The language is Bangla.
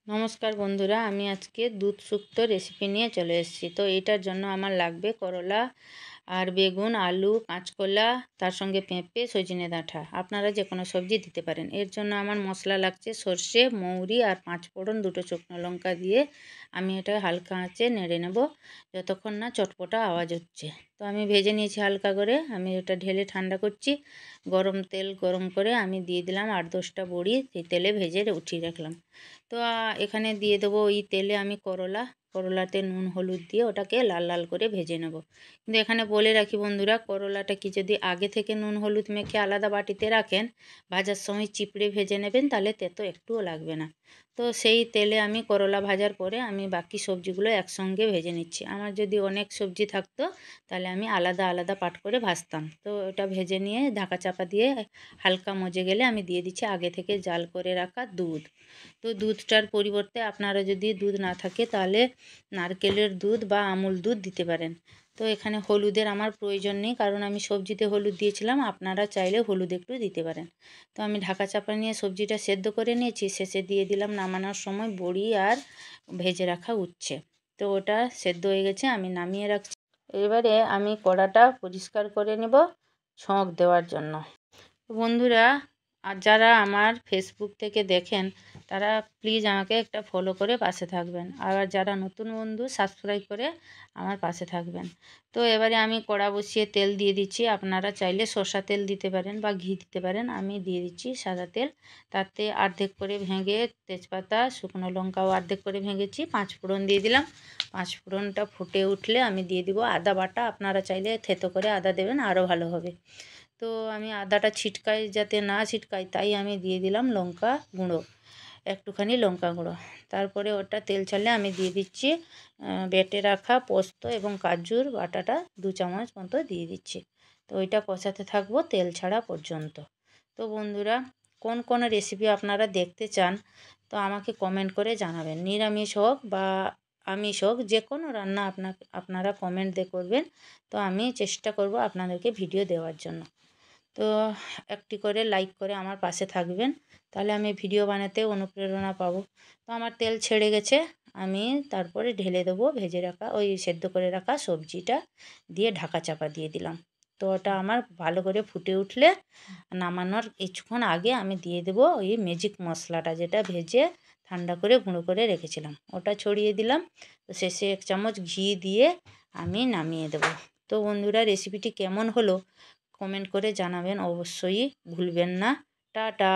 নমস্কার বন্ধুরা, আমি আজকে দুধ শুক্তো রেসিপি নিয়ে চলে এসেছি। তো এটার জন্য আমার লাগবে করলা আর বেগুন, আলু, কাঁচকলা, তার সঙ্গে পেঁপে, সজনে ডাঁটা। আপনারা যে কোনো সবজি দিতে পারেন। এর জন্য আমার মশলা লাগছে সর্ষে, মৌরি আর 5 ফোড়ন, 2টো শুকনো লঙ্কা দিয়ে আমি এটা হালকা আঁচে নেড়ে নেব যতক্ষণ না চটপটা আওয়াজ হচ্ছে। তো আমি ভেজে নিয়েছি হালকা করে। আমি এটা ঢেলে ঠান্ডা করছি। গরম তেল গরম করে আমি দিয়ে দিলাম 8-10টা বড়ি, সেই তেলে ভেজে উঠিয়ে রাখলাম। তো এখানে দিয়ে দেবো ওই তেলে আমি করলাতে নুন হলুদ দিয়ে ওটাকে লাল লাল করে ভেজে নেব। কিন্তু এখানে বলে রাখি বন্ধুরা, করলাটা কি যদি আগে থেকে নুন হলুদ মেখে আলাদা বাটিতে রাখেন, ভাজার সময় চিপড়ে ভেজে নেবেন, তাহলে তেতো একটুও লাগবে না। তো সেই তেলে আমি করলা ভাজার পরে আমি বাকি সবজিগুলো একসঙ্গে ভেজে নিচ্ছি। আমার যদি অনেক সবজি থাকতো তাহলে আমি আলাদা আলাদা পাট করে ভাজতাম। তো ওটা ভেজে নিয়ে ঢাকা চাপা দিয়ে হালকা মজে গেলে আমি দিয়ে দিচ্ছি আগে থেকে জাল করে রাখা দুধ। তো দুধটার পরিবর্তে আপনারা যদি দুধ না থাকে তাহলে নারকেলের দুধ বা আমুল দুধ দিতে পারেন। তো এখানে হলুদের আমার প্রয়োজন নেই, কারণ আমি সবজিতে হলুদ দিয়েছিলাম। আপনারা চাইলে হলুদ একটু দিতে পারেন। তো আমি ঢাকা চাপা নিয়ে সবজিটা সেদ্ধ করে নিয়েছি। শেষে দিয়ে দিলাম নামানোর সময় বড়ি আর ভেজে রাখা উচ্ছে। তো ওটা সেদ্ধ হয়ে গেছে, আমি নামিয়ে রাখছি। এবারে আমি কড়াটা পরিষ্কার করে নেব ছক দেওয়ার জন্য। বন্ধুরা, আর যারা আমার ফেসবুক থেকে দেখেন তারা প্লিজ আমাকে একটা ফলো করে পাশে থাকবেন। আর যারা নতুন বন্ধু সাবস্ক্রাইব করে আমার পাশে থাকবেন। তো এবারে আমি কড়া বসিয়ে তেল দিয়ে দিচ্ছি। আপনারা চাইলে সরষা তেল দিতে পারেন বা ঘি দিতে পারেন। আমি দিয়ে দিচ্ছি সাদা তেল। তাতে অর্ধেক করে ভেঙে তেজপাতা, শুকনো লঙ্কাও অর্ধেক করে ভেঙেছি, 5 ফোড়ন দিয়ে দিলাম। 5 ফোড়নটা ফুটে উঠলে আমি দিয়ে দিব আদা বাটা। আপনারা চাইলে থেতো করে আদা দেবেন, আরও ভালো হবে। তো আমি আদাটা ছিটকাই যাতে না ছিটকাই, তাই আমি দিয়ে দিলাম লঙ্কা গুঁড়ো, একটুখানি লঙ্কা গুঁড়ো। তারপরে ওটা তেল ছাড়লে আমি দিয়ে দিচ্ছি বেটে রাখা পোস্ত এবং কাজুর বাটাটা 2 চামচ মতো দিয়ে দিচ্ছি। তো ওইটা কষাতে থাকবো তেল ছাড়া পর্যন্ত। তো বন্ধুরা, কোন কোন রেসিপি আপনারা দেখতে চান তো আমাকে কমেন্ট করে জানাবেন। নিরামিষ হোক বা আমিষ হোক, যে কোনো রান্না আপনারা কমেন্ট দিয়ে করবেন। তো আমি চেষ্টা করব আপনাদেরকে ভিডিও দেওয়ার জন্য। তো একটি করে লাইক করে আমার পাশে থাকবেন, তাহলে আমি ভিডিও বানাতে অনুপ্রেরণা পাবো। তো আমার তেল ছেড়ে গেছে, আমি তারপরে ঢেলে দেবো ভেজে রাখা ওই সেদ্ধ করে রাখা সবজিটা, দিয়ে ঢাকা চাপা দিয়ে দিলাম। তো ওটা আমার ভালো করে ফুটে উঠলে নামানোর কিছুক্ষণ আগে আমি দিয়ে দেবো ওই ম্যাজিক মশলাটা, যেটা ভেজে ঠান্ডা করে গুঁড়ো করে রেখেছিলাম, ওটা ছড়িয়ে দিলাম। তো শেষে 1 চামচ ঘি দিয়ে আমি নামিয়ে দেবো। তো বন্ধুরা, রেসিপিটি কেমন হলো কমেন্ট করে জানাবেন, অবশ্যই ভুলবেন না। টাটা।